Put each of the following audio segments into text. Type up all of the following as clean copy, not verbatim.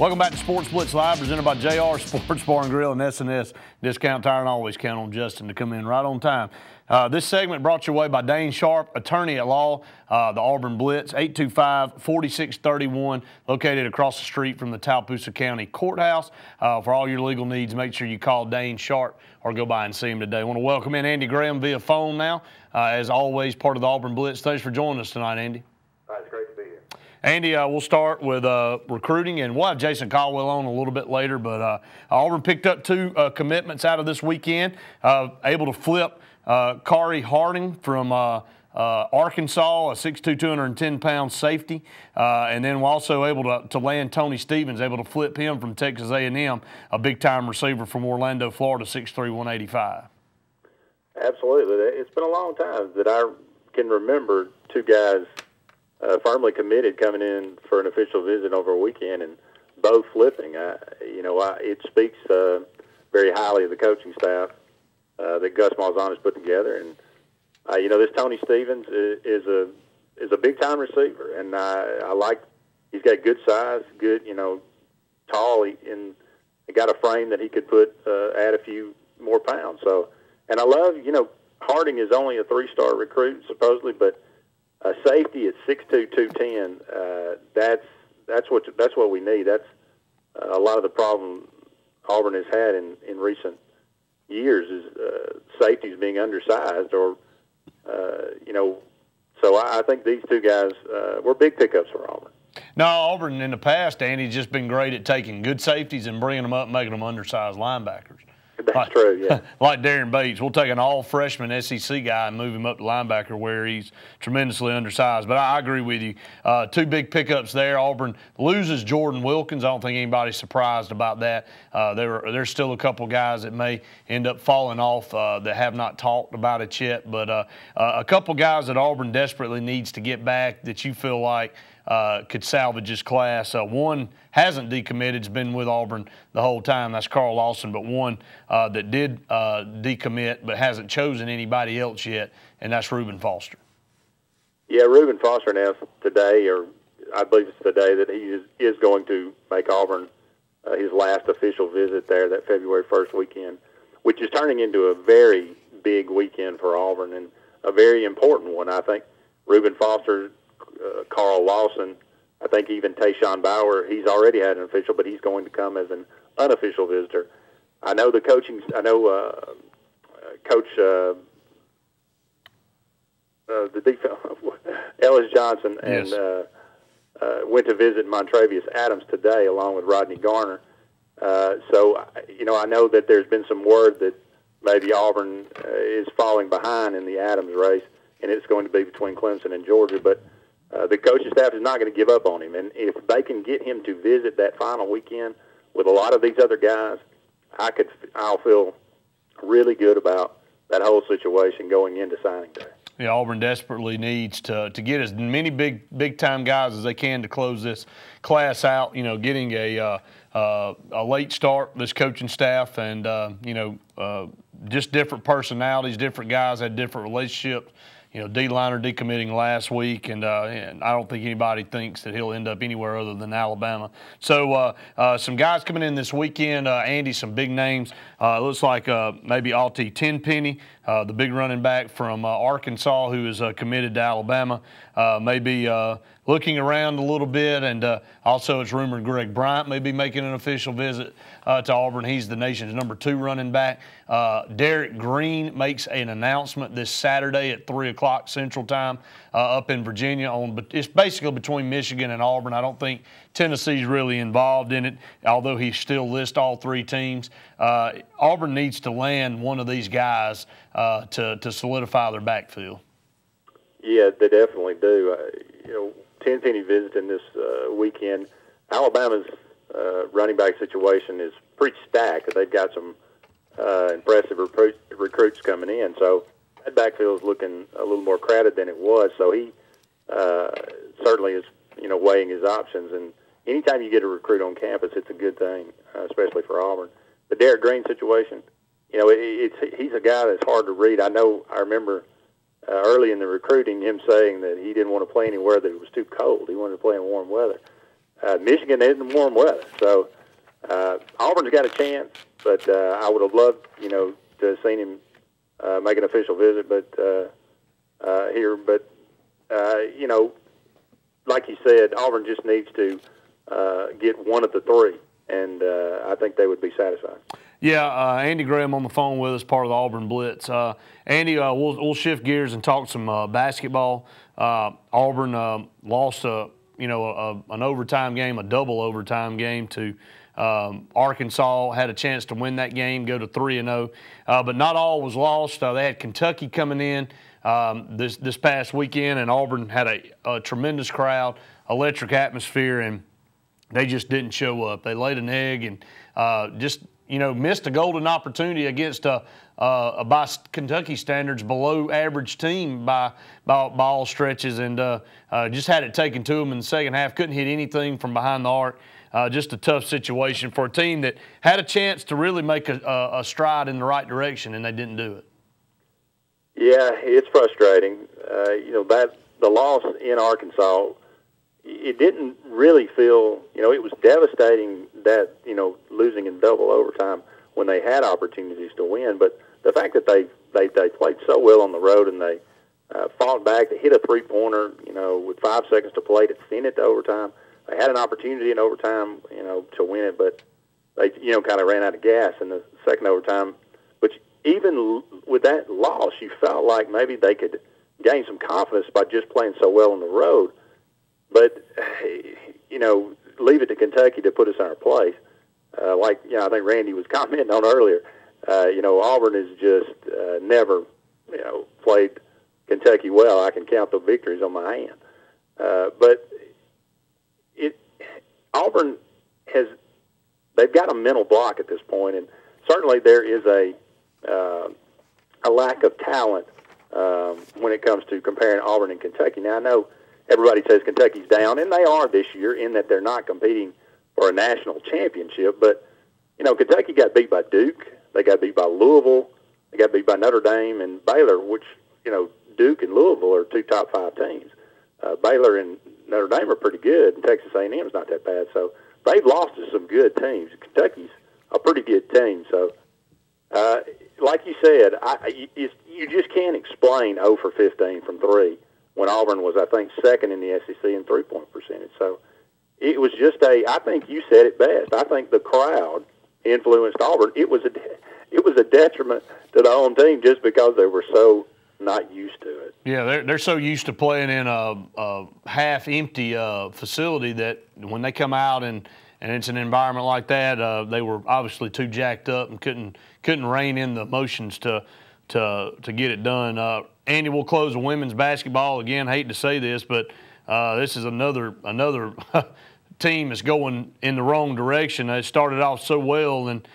Welcome back to Sportz Blitz Live, presented by JR Sports Bar and Grill and S&S Discount Tire, and always count on Justin to come in right on time. This segment brought your way by Dane Sharp, attorney at law, the Auburn Blitz, 825-4631, located across the street from the Tallapoosa County Courthouse. For all your legal needs, make sure you call Dane Sharp or go by and see him today. I want to welcome in Andy Graham via phone now. As always, part of the Auburn Blitz. Thanks for joining us tonight, Andy. It's great to be here. Andy, we'll start with recruiting, and we'll have Jason Caldwell on a little bit later, but Auburn picked up two commitments out of this weekend, able to flip Kari Harding from Arkansas, a 6'2", 210-pound safety, and then we're also able to land Tony Stevens, able to flip him from Texas A&M, a big-time receiver from Orlando, Florida, 6'3", 185. Absolutely. It's been a long time that I can remember two guys firmly committed coming in for an official visit over a weekend and both flipping. It speaks very highly of the coaching staff that Gus Malzahn has put together. And, this Tony Stevens is a big-time receiver, and I like he's got good size, good, tall, and he got a frame that he could add a few more pounds. So, and I love, Harding is only a three-star recruit, supposedly, but safety at 6'2", 210, that's what we need. That's a lot of the problem Auburn has had in recent years is safeties being undersized, or So I think these two guys were big pickups for Auburn. No, Auburn in the past, Andy's just been great at taking good safeties and bringing them up and making them undersized linebackers. That's true, yeah. Like Darren Bates. We'll take an all-freshman SEC guy and move him up to linebacker where he's tremendously undersized. But I agree with you. Two big pickups there. Auburn loses Jordan Wilkins. I don't think anybody's surprised about that. There's still a couple guys that may end up falling off that have not talked about it yet. But a couple guys that Auburn desperately needs to get back that you feel like could salvage his class. One hasn't decommitted, has been with Auburn the whole time. That's Carl Lawson, but one that did decommit but hasn't chosen anybody else yet, and that's Reuben Foster. Yeah, Reuben Foster announced today, or I believe it's today, that he is going to make Auburn his last official visit there that February 1st weekend, which is turning into a very big weekend for Auburn and a very important one. I think Reuben Foster, Carl Lawson, I think even Tayshawn Bauer, he's already had an official, but he's going to come as an unofficial visitor. I know Coach Ellis Johnson and Yes. Went to visit Montravius Adams today along with Rodney Garner. So, I know that there's been some word that maybe Auburn is falling behind in the Adams race, and it's going to be between Clemson and Georgia, but the coaching staff is not going to give up on him. And if they can get him to visit that final weekend with a lot of these other guys, I'll feel really good about that whole situation going into signing day. Yeah, Auburn desperately needs to get as many big-time guys as they can to close this class out, getting a late start, this coaching staff, and, just different personalities, different guys had different relationships. D-liner decommitting last week, and I don't think anybody thinks that he'll end up anywhere other than Alabama. So some guys coming in this weekend, Andy, some big names. It looks like maybe Alti Tenpenny, the big running back from Arkansas who is committed to Alabama, maybe looking around a little bit, and also it's rumored Greg Bryant may be making an official visit to Auburn. He's the nation's #2 running back. Derek Green makes an announcement this Saturday at 3 o'clock Central Time up in Virginia. It's basically between Michigan and Auburn. I don't think Tennessee's really involved in it, although he still lists all three teams. Auburn needs to land one of these guys to solidify their backfield. Yeah, they definitely do. Tenpenny visiting this weekend. Alabama's running back situation is pretty stacked. They've got some impressive recruits coming in, so that backfield is looking a little more crowded than it was. So he certainly is, weighing his options. And anytime you get a recruit on campus, it's a good thing, especially for Auburn. The Derek Green situation, he's a guy that's hard to read. I remember early in the recruiting him saying that he didn't want to play anywhere that it was too cold. He wanted to play in warm weather. Michigan is in warm weather. So Auburn's got a chance, but I would have loved, to have seen him make an official visit, but here. But like you said, Auburn just needs to get one of the three, and I think they would be satisfied. Yeah, Andy Graham on the phone with us, part of the Auburn Blitz. Andy, we'll shift gears and talk some basketball. Auburn lost an overtime game, a double overtime game to Arkansas. Had a chance to win that game, go to 3-0. But not all was lost. They had Kentucky coming in this past weekend, and Auburn had a tremendous crowd, electric atmosphere, and they just didn't show up. They laid an egg and just missed a golden opportunity against by Kentucky standards below average team by all stretches, and just had it taken to them in the second half. Couldn't hit anything from behind the arc. Just a tough situation for a team that had a chance to really make a stride in the right direction, and they didn't do it. Yeah, it's frustrating. The loss in Arkansas, it didn't really feel, it was devastating that, losing in double overtime when they had opportunities to win. But the fact that they played so well on the road and they fought back, they hit a three-pointer, with 5 seconds to play to send it to overtime. They had an opportunity in overtime, to win it, but they, kind of ran out of gas in the second overtime. But even with that loss, you felt like maybe they could gain some confidence by just playing so well on the road. But, leave it to Kentucky to put us in our place. I think Randy was commenting on earlier, Auburn has just never, played Kentucky well. I can count the victories on my hand. But Auburn they've got a mental block at this point, and certainly there is a lack of talent when it comes to comparing Auburn and Kentucky. Now, I know everybody says Kentucky's down, and they are this year in that they're not competing for a national championship. But, Kentucky got beat by Duke. They got beat by Louisville. They got beat by Notre Dame and Baylor, which, Duke and Louisville are 2 top 5 teams. Baylor and Notre Dame are pretty good, and Texas A&M's not that bad. So they've lost to some good teams. Kentucky's a pretty good team. So, like you said, you just can't explain 0 for 15 from 3 when Auburn was, I think, second in the SEC in three-point percentage. So it was just I think you said it best. I think the crowd influenced Auburn. It was a detriment to the home team just because they were so not used to it. Yeah, they're so used to playing in a half-empty facility that when they come out and it's an environment like that, they were obviously too jacked up and couldn't rein in the emotions to get it done. Andy, we'll close with women's basketball. Again, hate to say this, but this is another team that's going in the wrong direction. They started off so well, and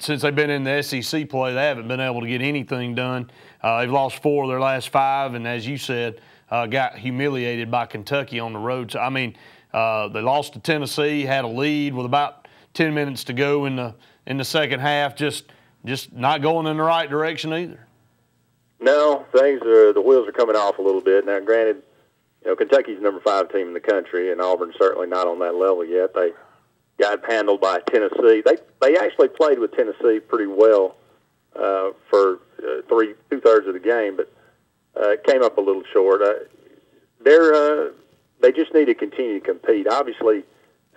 since they've been in the SEC play, they haven't been able to get anything done. They've lost 4 of their last 5, and as you said, got humiliated by Kentucky on the road. So, they lost to Tennessee, had a lead with about 10 minutes to go in the second half, just not going in the right direction either. No, the wheels are coming off a little bit. Now, granted, Kentucky's number 5 team in the country, and Auburn's certainly not on that level yet. They got handled by Tennessee. They actually played with Tennessee pretty well for 2/3 of the game, but came up a little short. They just need to continue to compete. Obviously,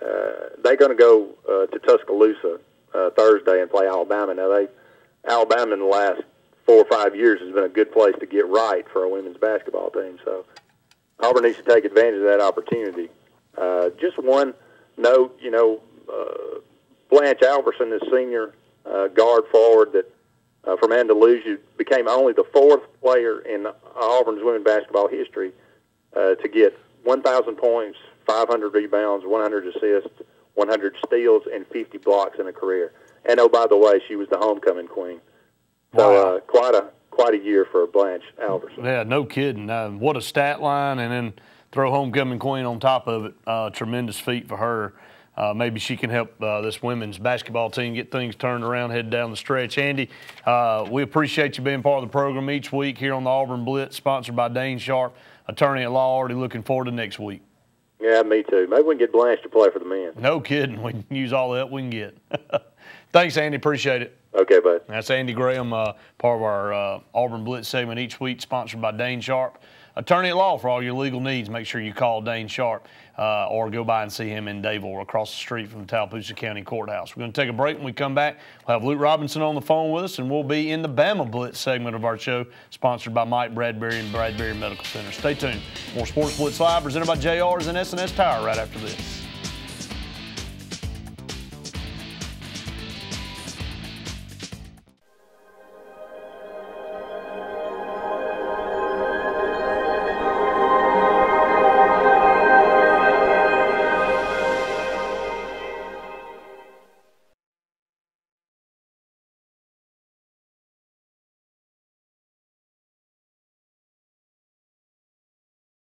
they're going to go to Tuscaloosa Thursday and play Alabama. Now, Alabama in the last 4 or 5 years has been a good place to get right for a women's basketball team. So Auburn needs to take advantage of that opportunity. Just one note, Blanche Alverson, the senior guard forward that from Andalusia, became only the 4th player in Auburn's women's basketball history to get 1,000 points, 500 rebounds, 100 assists, 100 steals, and 50 blocks in a career. And, oh, by the way, she was the homecoming queen. So quite a year for Blanche Alverson. Yeah, no kidding. What a stat line, and then throw homecoming queen on top of it. Tremendous feat for her. Maybe she can help this women's basketball team get things turned around, head down the stretch. Andy, we appreciate you being part of the program each week here on the Auburn Blitz, sponsored by Dane Sharp, attorney at law. Already looking forward to next week. Yeah, me too. Maybe we can get Blanche to play for the men. No kidding. We can use all the help we can get. Thanks, Andy. Appreciate it. Okay, bud. That's Andy Graham, part of our Auburn Blitz segment each week, sponsored by Dane Sharp. Attorney at law for all your legal needs. Make sure you call Dane Sharp or go by and see him in Dayville across the street from the Tallapoosa County Courthouse. We're going to take a break. When we come back, we'll have Luke Robinson on the phone with us, and we'll be in the Bama Blitz segment of our show, sponsored by Mike Bradbury and Bradbury Medical Center. Stay tuned. More Sportz Blitz Live presented by JR's and S&S Tire right after this.